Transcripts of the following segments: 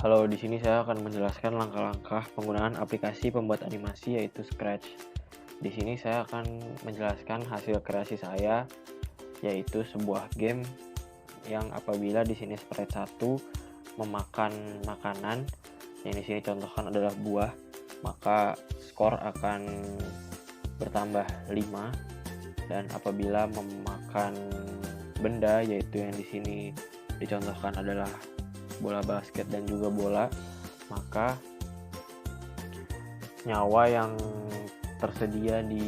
Halo, di sini saya akan menjelaskan langkah-langkah penggunaan aplikasi pembuat animasi yaitu Scratch. Di sini saya akan menjelaskan hasil kreasi saya yaitu sebuah game yang apabila di sini sprite 1 memakan makanan yang di sini contohkan adalah buah, maka skor akan bertambah 5, dan apabila memakan benda yaitu yang di sini dicontohkan adalah bola basket dan juga bola, maka nyawa yang tersedia di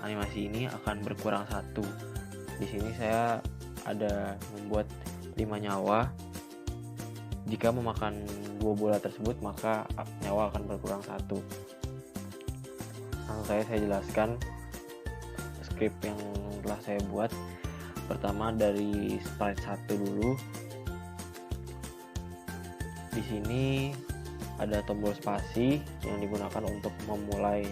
animasi ini akan berkurang 1. Di sini saya ada membuat 5 nyawa. Jika memakan 2 bola tersebut, maka nyawa akan berkurang 1. Langsung saya jelaskan script yang telah saya buat. Pertama dari sprite 1 dulu. Di sini ada tombol spasi yang digunakan untuk memulai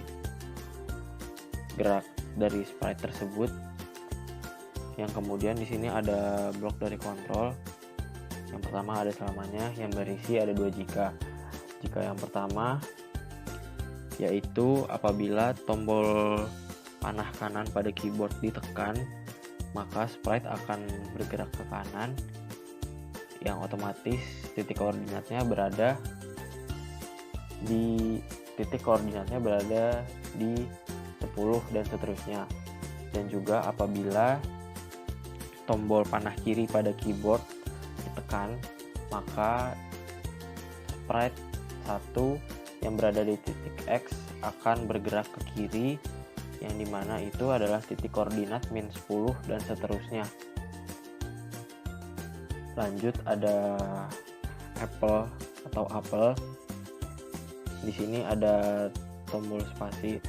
gerak dari sprite tersebut. Yang kemudian di sini ada blok dari kontrol. Yang pertama ada selamanya, yang berisi ada 2 jika. Jika yang pertama yaitu apabila tombol panah kanan pada keyboard ditekan, maka sprite akan bergerak ke kanan, yang otomatis titik koordinatnya berada di 10 dan seterusnya. Dan juga apabila tombol panah kiri pada keyboard ditekan, maka sprite 1 yang berada di titik X akan bergerak ke kiri, yang dimana itu adalah titik koordinat -10 dan seterusnya. Lanjut ada apple atau apel. Di sini ada tombol spasi.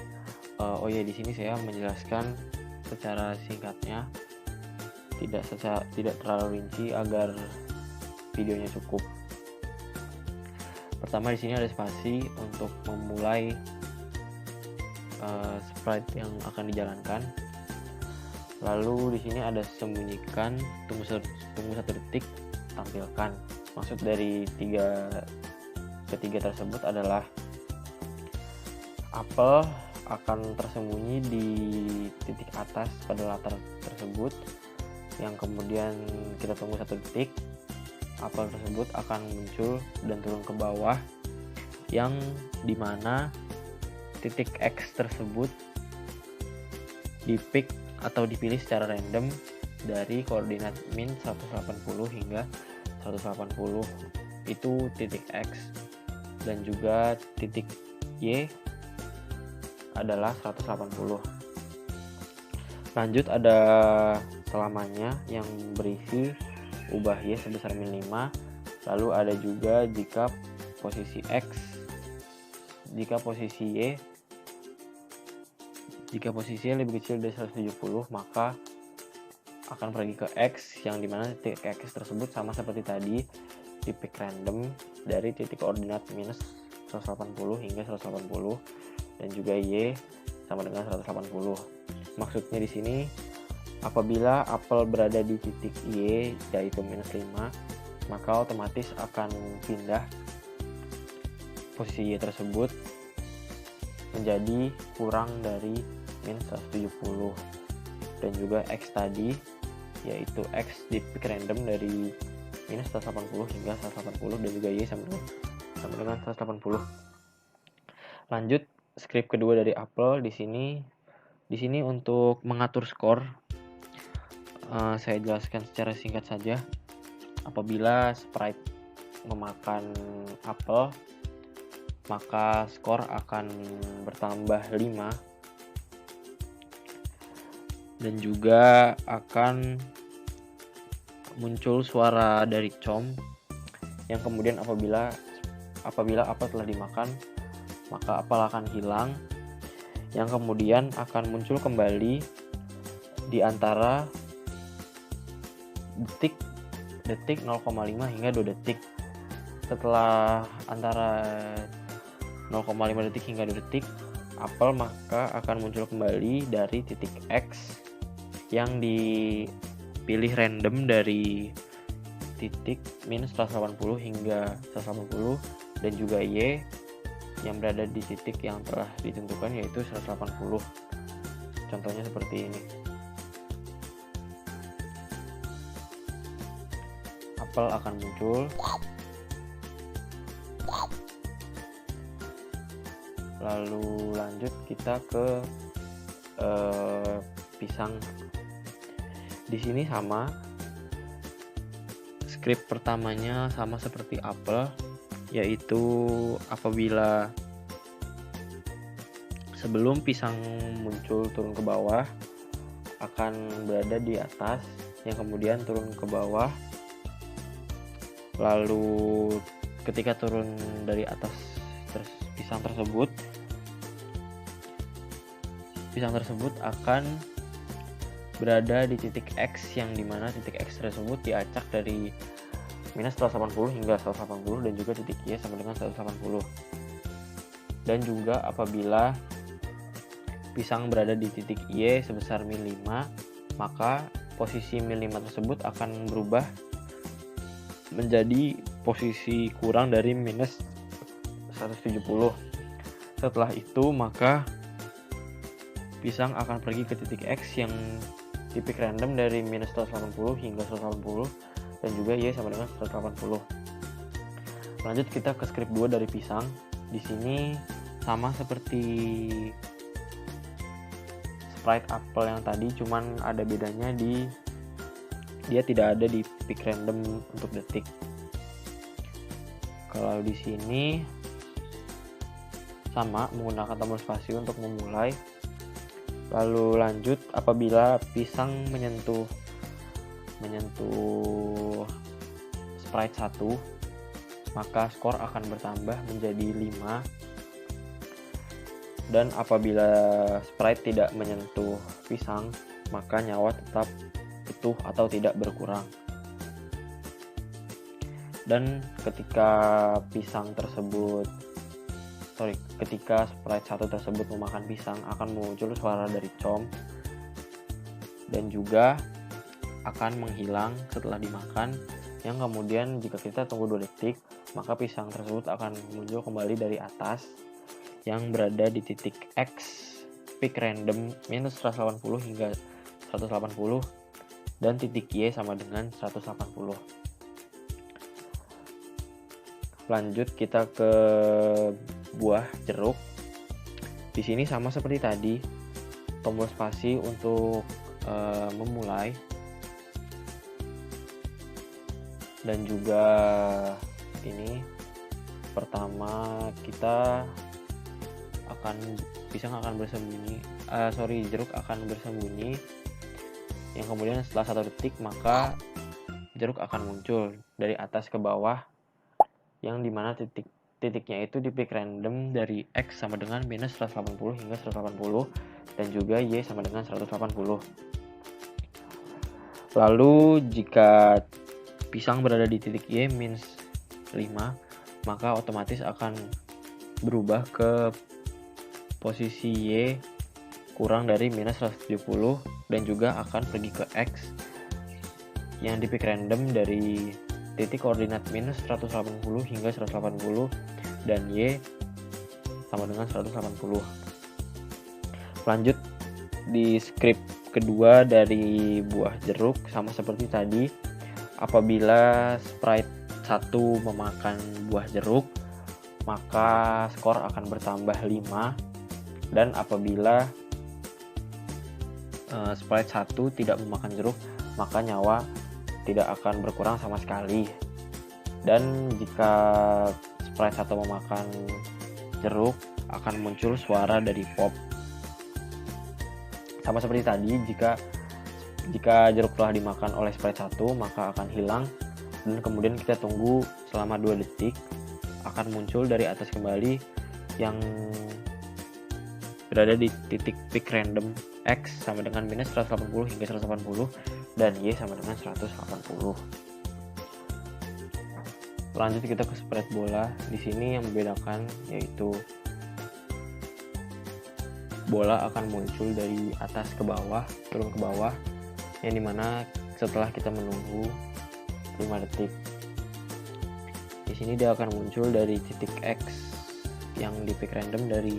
Di sini saya menjelaskan secara singkatnya, tidak terlalu rinci agar videonya cukup. Pertama di sini ada spasi untuk memulai sprite yang akan dijalankan. Lalu di sini ada sembunyikan, tunggu 1 detik, tampilkan. Maksud dari ketiga tersebut adalah apel akan tersembunyi di titik atas pada latar tersebut, yang kemudian kita tunggu 1 detik, apel tersebut akan muncul dan turun ke bawah, yang dimana titik X tersebut di-pick atau dipilih secara random dari koordinat -180 hingga 180, itu titik X, dan juga titik Y adalah 180. Lanjut ada selamanya yang berisi ubah Y sebesar -5. Lalu ada juga jika posisi Y lebih kecil dari 170, maka akan pergi ke X, yang dimana titik X tersebut sama seperti tadi, di pick random dari titik koordinat -180 hingga 180, dan juga Y sama dengan 180. Maksudnya di sini apabila apel berada di titik Y yaitu -5, maka otomatis akan pindah posisi Y tersebut menjadi kurang dari -170, dan juga X tadi yaitu X di pick random dari -180 hingga 180, dan juga Y sama dengan 180. Lanjut script kedua dari apel. Di sini untuk mengatur skor, saya jelaskan secara singkat saja. Apabila sprite memakan apel, maka skor akan bertambah 5, dan juga akan muncul suara dari com, yang kemudian apabila apel telah dimakan, maka apel akan hilang, yang kemudian akan muncul kembali di antara detik 0,5 hingga 2 detik. Setelah antara 0,5 detik hingga 2 detik apel, maka akan muncul kembali dari titik X yang dipilih random dari titik minus 180 hingga 180 dan juga Y yang berada di titik yang telah ditentukan yaitu 180. Contohnya seperti ini. Apel akan muncul. Lalu lanjut kita ke pisang. Di sini sama, script pertamanya sama seperti apel, yaitu apabila sebelum pisang muncul turun ke bawah akan berada di atas, yang kemudian turun ke bawah. Lalu ketika turun dari atas pisang tersebut akan berada di titik X, yang dimana titik X tersebut diacak dari minus 180 hingga 180 dan juga titik Y sama dengan 180. Dan juga apabila pisang berada di titik Y sebesar min 5, maka posisi min 5 tersebut akan berubah menjadi posisi kurang dari minus 170. Setelah itu maka pisang akan pergi ke titik X yang tipik random dari minus 180 hingga 180 dan juga Y sama dengan 180. Lanjut kita ke script 2 dari pisang. Di sini sama seperti sprite apel yang tadi, cuman ada bedanya dia tidak ada di pick random untuk detik. Kalau di sini sama menggunakan tombol spasi untuk memulai. Lalu lanjut apabila pisang menyentuh sprite 1, maka skor akan bertambah menjadi 5. Dan apabila sprite tidak menyentuh pisang, maka nyawa tetap utuh atau tidak berkurang. Dan ketika sprite 1 tersebut memakan pisang, akan muncul suara dari com dan juga akan menghilang setelah dimakan, yang kemudian jika kita tunggu 2 detik, maka pisang tersebut akan muncul kembali dari atas yang berada di titik X pick random minus 180 hingga 180 dan titik Y sama dengan 180. Lanjut kita ke buah jeruk. Di sini sama seperti tadi, tombol spasi untuk memulai, dan juga ini pertama jeruk akan bersembunyi, yang kemudian setelah 1 detik maka jeruk akan muncul dari atas ke bawah, yang dimana titiknya itu di pick random dari X sama dengan minus 180 hingga 180 dan juga Y sama dengan 180. Lalu jika pisang berada di titik Y minus 5, maka otomatis akan berubah ke posisi Y kurang dari minus 170 dan juga akan pergi ke X yang di pick random dari titik koordinat minus 180 hingga 180 dan Y sama dengan 180. Lanjut di script kedua dari buah jeruk, sama seperti tadi, apabila sprite 1 memakan buah jeruk, maka skor akan bertambah 5, dan apabila sprite 1 tidak memakan jeruk, maka nyawa tidak akan berkurang sama sekali. Dan jika sprite 1 memakan jeruk, akan muncul suara dari pop. Sama seperti tadi, jika jeruk telah dimakan oleh sprite 1, maka akan hilang, dan kemudian kita tunggu selama 2 detik, akan muncul dari atas kembali yang berada di titik pick random X sama dengan minus 180 hingga 180 dan Y sama dengan 180. Lanjut kita ke sprite bola. Di sini yang membedakan yaitu bola akan muncul dari atas ke bawah, turun ke bawah, yang dimana setelah kita menunggu 5 detik. Di sini dia akan muncul dari titik X yang di pick random dari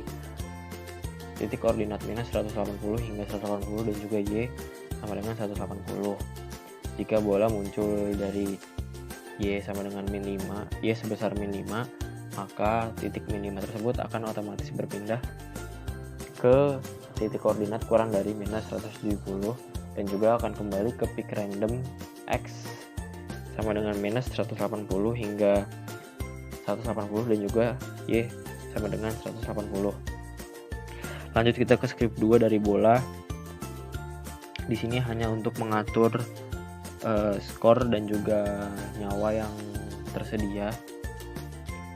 titik koordinat minus 180 hingga 180 dan juga Y sama dengan 180. Jika bola muncul dari Y sama dengan min 5, Y sebesar min 5, maka titik min 5 tersebut akan otomatis berpindah ke titik koordinat kurang dari minus 170 dan juga akan kembali ke pick random X sama dengan minus 180 hingga 180 dan juga Y sama dengan 180. Lanjut kita ke script 2 dari bola. Di sini hanya untuk mengatur skor dan juga nyawa yang tersedia.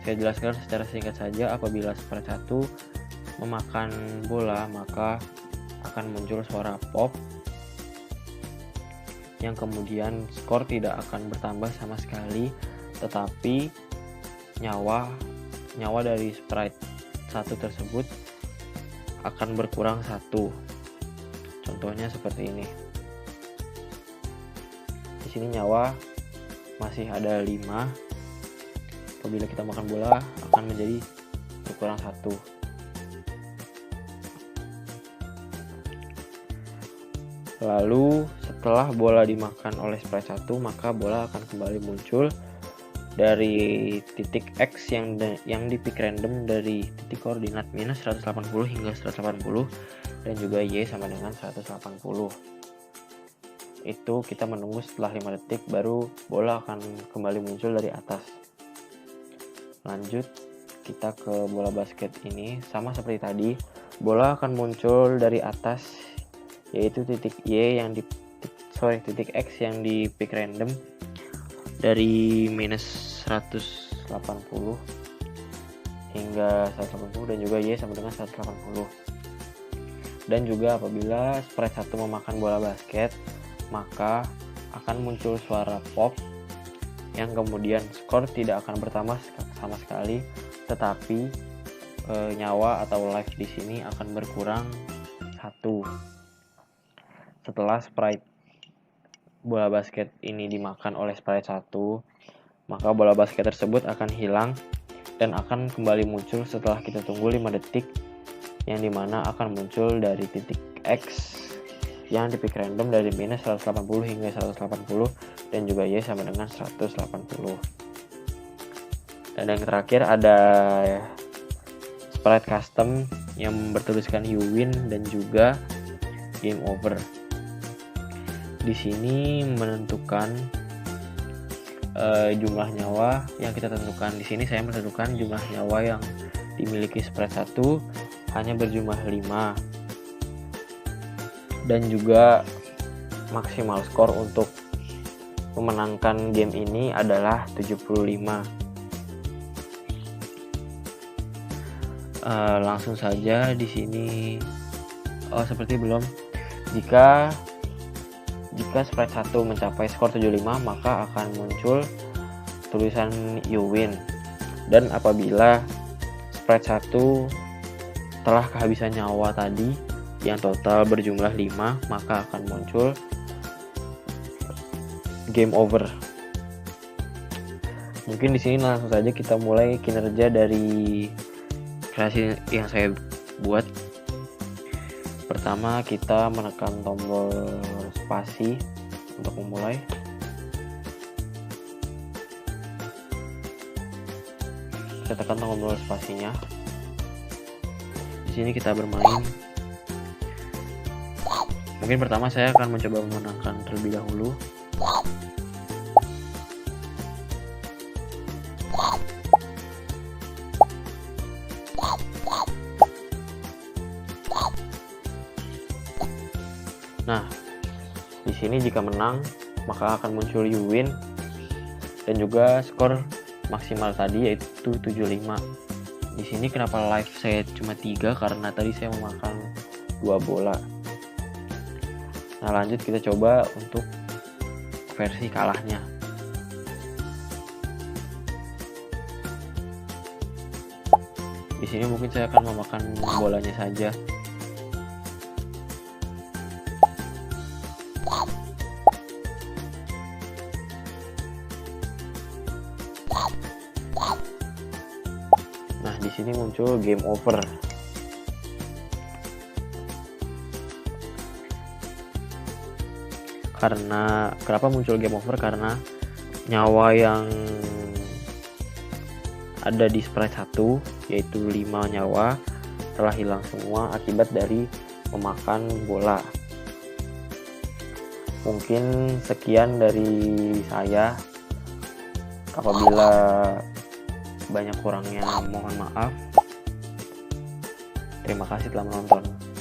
Saya jelaskan secara singkat saja. Apabila spread 1 memakan bola, maka akan muncul suara pop yang kemudian skor tidak akan bertambah sama sekali, tetapi nyawa dari sprite 1 tersebut akan berkurang 1. Contohnya seperti ini. Di sini nyawa masih ada 5. Apabila kita makan bola akan menjadi berkurang 1. Lalu setelah bola dimakan oleh sprite 1, maka bola akan kembali muncul dari titik X yang di pick random dari titik koordinat minus 180 hingga 180 dan juga Y sama dengan 180. Itu kita menunggu setelah 5 detik baru bola akan kembali muncul dari atas. Lanjut kita ke bola basket ini, sama seperti tadi, bola akan muncul dari atas yaitu titik Y yang titik X yang di pick random dari minus 180 hingga 180 dan juga Y sama dengan 180. Dan juga apabila sprite 1 memakan bola basket, maka akan muncul suara pop yang kemudian skor tidak akan bertambah sama sekali, tetapi nyawa atau life di sini akan berkurang 1. Setelah sprite bola basket ini dimakan oleh sprite 1, maka bola basket tersebut akan hilang dan akan kembali muncul setelah kita tunggu 5 detik, yang dimana akan muncul dari titik X yang di pick random dari minus 180 hingga 180 dan juga Y sama dengan 180. Dan yang terakhir ada sprite custom yang bertuliskan you win dan juga game over. Di sini menentukan jumlah nyawa yang kita tentukan. Di sini saya menentukan jumlah nyawa yang dimiliki sprite 1 hanya berjumlah 5 dan juga maksimal skor untuk memenangkan game ini adalah 75. Langsung saja di sini seperti belum. Jika sprite 1 mencapai skor 75, maka akan muncul tulisan you win. Dan apabila sprite 1 telah kehabisan nyawa tadi yang total berjumlah 5, maka akan muncul game over. Mungkin di sini langsung saja kita mulai kinerja dari kreasi yang saya buat. Pertama kita menekan tombol spasi untuk memulai. Kita tekan tombol spasinya. Di sini kita bermain. Mungkin pertama saya akan mencoba memenangkan terlebih dahulu. Nah, di sini jika menang maka akan muncul you win dan juga skor maksimal tadi yaitu 75. Di sini kenapa live saya cuma 3 karena tadi saya memakan 2 bola. Nah, lanjut kita coba untuk versi kalahnya. Di sini mungkin saya akan memakan bolanya saja. Nah, di sini muncul game over. Karena kenapa muncul game over? Karena nyawa yang ada di sprite 1, yaitu 5 nyawa, telah hilang semua akibat dari memakan bola. Mungkin sekian dari saya. Apabila banyak kurangnya mohon maaf. Terima kasih telah menonton.